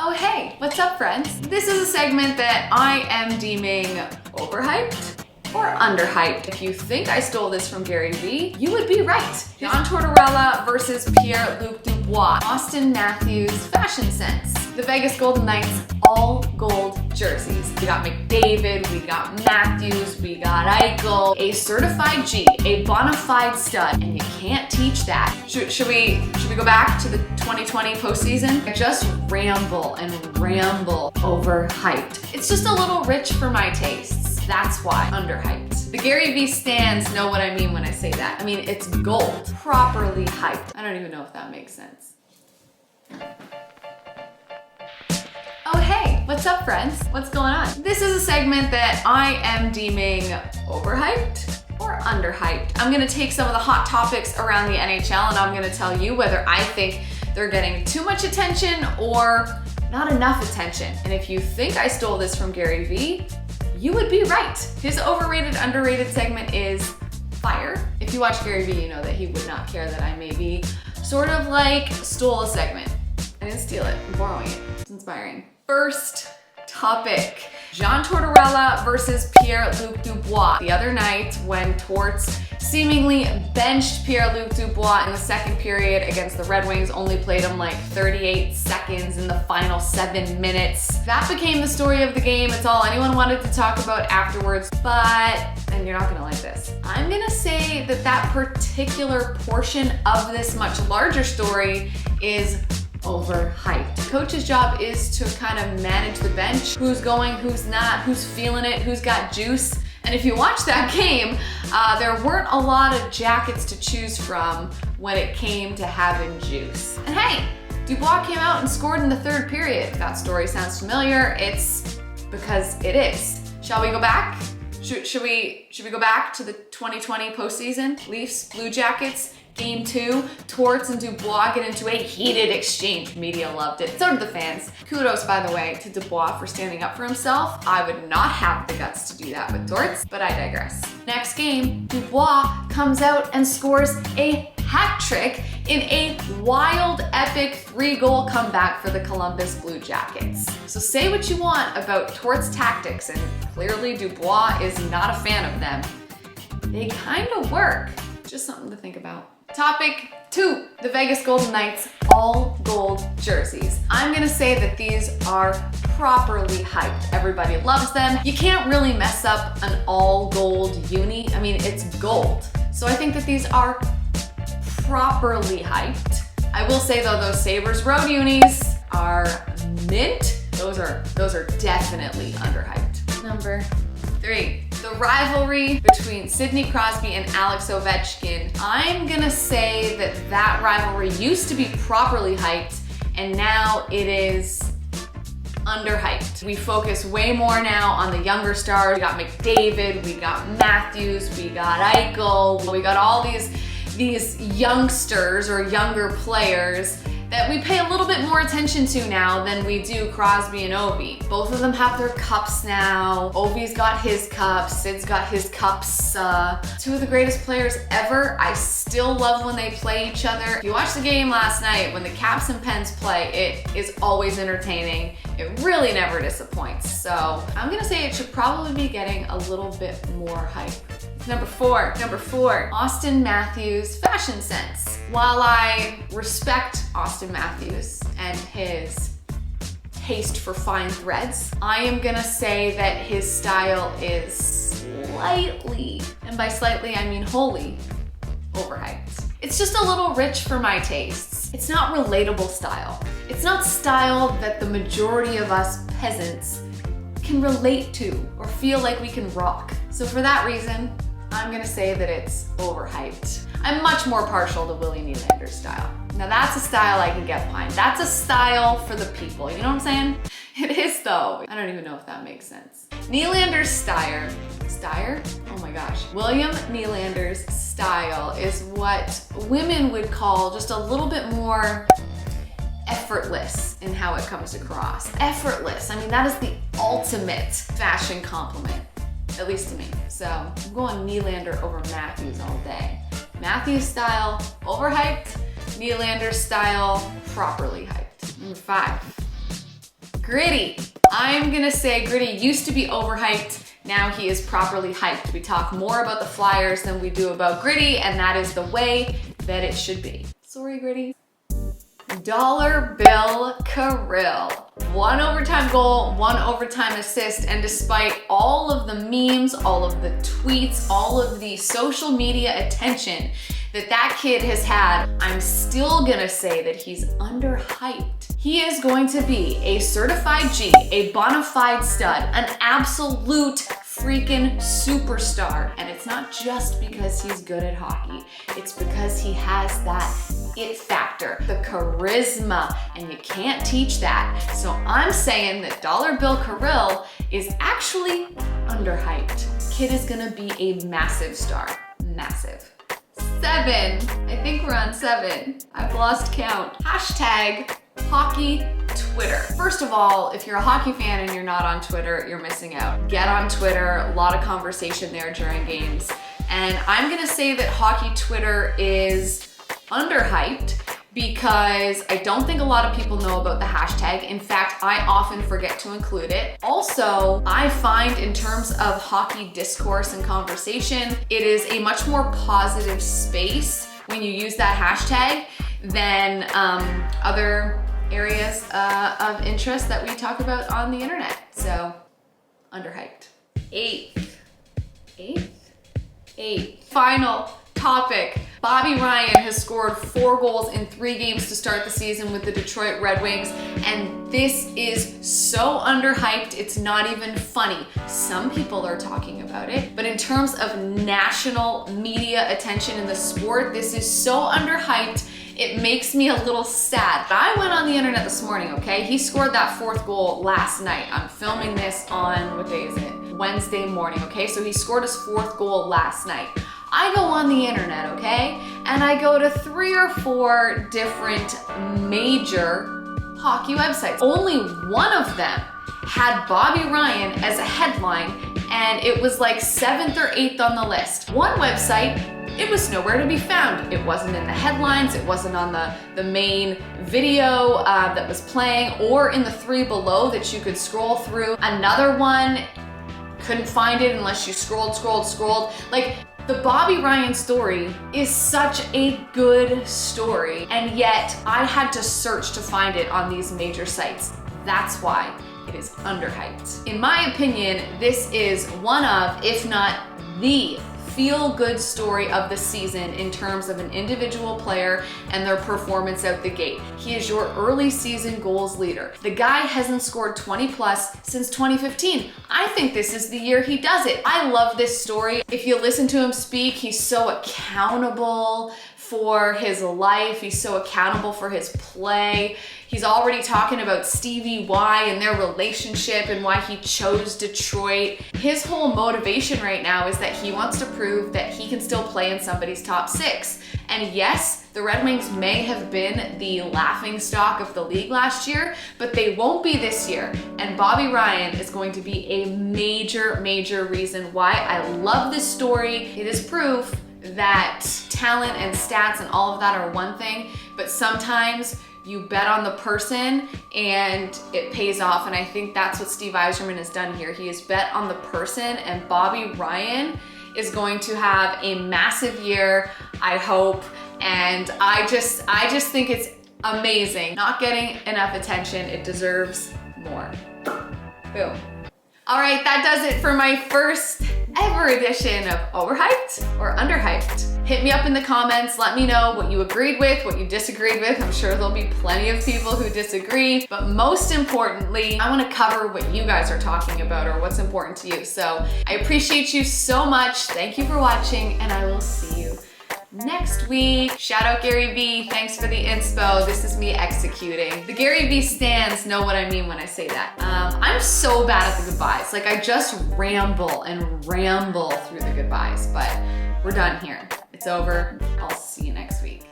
Oh hey, what's up friends? This is a segment that I am deeming overhyped or underhyped. If you think I stole this from Gary V, you would be right. John Tortorella versus Pierre-Luc Dubois. Auston Matthews' fashion sense. The Vegas Golden Knights all gold jerseys. We got McDavid, we got Matthews, we got Eichel, a certified G, a bona fide stud, and you can't teach that. Should we go back to the 2020 postseason? I just ramble and ramble overhyped. It's just a little rich for my tastes. That's why underhyped. The Gary V stans know what I mean when I say that. I mean, it's gold, properly hyped. I don't even know if that makes sense. Oh hey, what's up friends? What's going on? This is a segment that I am deeming overhyped or underhyped. I'm gonna take some of the hot topics around the NHL and I'm gonna tell you whether I think they're getting too much attention or not enough attention. And if you think I stole this from Gary V, you would be right. His overrated, underrated segment is fire. If you watch Gary V, you know that he would not care that I maybe sort of like stole a segment. I didn't steal it, I'm borrowing it. It's inspiring. First topic, John Tortorella versus Pierre-Luc Dubois. The other night when Torts seemingly benched Pierre-Luc Dubois in the second period against the Red Wings, only played him like 38 seconds in the final 7 minutes. That became the story of the game. It's all anyone wanted to talk about afterwards, but, and you're not gonna like this, I'm gonna say that that particular portion of this much larger story is overhyped. The coach's job is to kind of manage the bench, who's going, who's not, who's feeling it, who's got juice. And if you watch that game, there weren't a lot of jackets to choose from when it came to having juice. And hey, Dubois came out and scored in the third period. If that story sounds familiar, it's because it is. Shall we go back? Should we go back to the 2020 postseason? Leafs, Blue Jackets, Game 2, Torts and Dubois get into a heated exchange. Media loved it, so did the fans. Kudos, by the way, to Dubois for standing up for himself. I would not have the guts to do that with Torts, but I digress. Next game, Dubois comes out and scores a hat trick in a wild, epic 3-goal comeback for the Columbus Blue Jackets. So say what you want about Torts' tactics, and clearly Dubois is not a fan of them. They kind of work. Just something to think about. Topic 2, the Vegas Golden Knights all gold jerseys. I'm gonna say that these are properly hyped. Everybody loves them. You can't really mess up an all gold uni. I mean, it's gold. So I think that these are properly hyped. I will say though, those Sabres Road unis are mint. Those are definitely underhyped. Number 3, the rivalry between Sidney Crosby and Alex Ovechkin. I'm gonna say that that rivalry used to be properly hyped and now it is underhyped. We focus way more now on the younger stars. We got McDavid, we got Matthews, we got Eichel, we got all these youngsters or younger players that we pay a little bit more attention to now than we do Crosby and Ovi. Both of them have their cups now. Ovi's got his cups, Sid's got his cups. 2 of the greatest players ever. I still love when they play each other. If you watched the game last night, when the Caps and Pens play, it is always entertaining. It really never disappoints. So I'm gonna say it should probably be getting a little bit more hype. Number 4, Auston Matthews' fashion sense. While I respect Auston Matthews and his taste for fine threads, I am gonna say that his style is slightly, and by slightly I mean wholly, overhyped. It's just a little rich for my tastes. It's not relatable style. It's not style that the majority of us peasants can relate to or feel like we can rock. So for that reason, I'm gonna say that it's overhyped. I'm much more partial to Willie Nylander's style. Now that's a style I can get behind. That's a style for the people, you know what I'm saying? It is though. I don't even know if that makes sense. Nylander's style, oh my gosh. William Nylander's style is what women would call just a little bit more effortless in how it comes across. Effortless, I mean, that is the ultimate fashion compliment. At least to me. So I'm going Nylander over Matthews all day. Matthews style, overhyped. Nylander style, properly hyped. Number 5, Gritty. I'm gonna say Gritty used to be overhyped. Now he is properly hyped. We talk more about the Flyers than we do about Gritty, and that is the way that it should be. Sorry, Gritty. Dollar Bill Kirill. 1 overtime goal, 1 overtime assist, and despite all of the memes, all of the tweets, all of the social media attention that kid has had, I'm still gonna say that he's underhyped. He is going to be a certified G, a bona fide stud, an absolute freaking superstar. And it's not just because he's good at hockey, it's because he has that it factor, the charisma, and you can't teach that. So I'm saying that Dollar Bill Kirill is actually underhyped. Kid is gonna be a massive star, massive. 7, I think we're on 7. I've lost count. Hashtag hockey Twitter. First of all, if you're a hockey fan and you're not on Twitter, you're missing out. Get on Twitter, a lot of conversation there during games. And I'm gonna say that hockey Twitter is underhyped because I don't think a lot of people know about the hashtag. In fact, I often forget to include it. Also, I find in terms of hockey discourse and conversation, it is a much more positive space when you use that hashtag than other areas of interest that we talk about on the internet. So, underhyped. 8. Final topic. Bobby Ryan has scored 4 goals in 3 games to start the season with the Detroit Red Wings, and this is so underhyped, it's not even funny. Some people are talking about it, but in terms of national media attention in the sport, this is so underhyped, it makes me a little sad. I went on the internet this morning, okay? He scored that 4th goal last night. I'm filming this on, what day is it? Wednesday morning, okay? So he scored his 4th goal last night. I go on the internet, okay? And I go to 3 or 4 different major hockey websites. Only one of them had Bobby Ryan as a headline, and it was like 7th or 8th on the list. One website, it was nowhere to be found. It wasn't in the headlines, it wasn't on the main video that was playing, or in the 3 below that you could scroll through. Another one, couldn't find it unless you scrolled. Like, the Bobby Ryan story is such a good story, and yet I had to search to find it on these major sites. That's why it is underhyped. In my opinion, this is one of, if not the feel-good story of the season in terms of an individual player and their performance out the gate. He is your early season goals leader. The guy hasn't scored 20 plus since 2015. I think this is the year he does it. I love this story. If you listen to him speak, he's so accountable for his life. He's so accountable for his play. He's already talking about Stevie Y and their relationship and why he chose Detroit. His whole motivation right now is that he wants to prove that he can still play in somebody's top 6. And yes, the Red Wings may have been the laughing stock of the league last year, but they won't be this year. And Bobby Ryan is going to be a major reason why I love this story. It is proof that talent and stats and all of that are one thing, but sometimes you bet on the person and it pays off. And I think that's what Steve Yzerman has done here. He has bet on the person, and Bobby Ryan is going to have a massive year, I hope. And I just think it's amazing. Not getting enough attention. It deserves more. Boom. All right, that does it for my first ever edition of Overhyped or Underhyped. Hit me up in the comments, let me know what you agreed with, what you disagreed with. I'm sure there'll be plenty of people who disagree, but most importantly, I wanna cover what you guys are talking about or what's important to you. So I appreciate you so much. Thank you for watching, and I will see you next week. Shout out Gary V, thanks for the inspo. This is me executing. The Gary V stans know what I mean when I say that. I'm so bad at the goodbyes. Like, I just ramble and ramble through the goodbyes, but we're done here. It's over. I'll see you next week.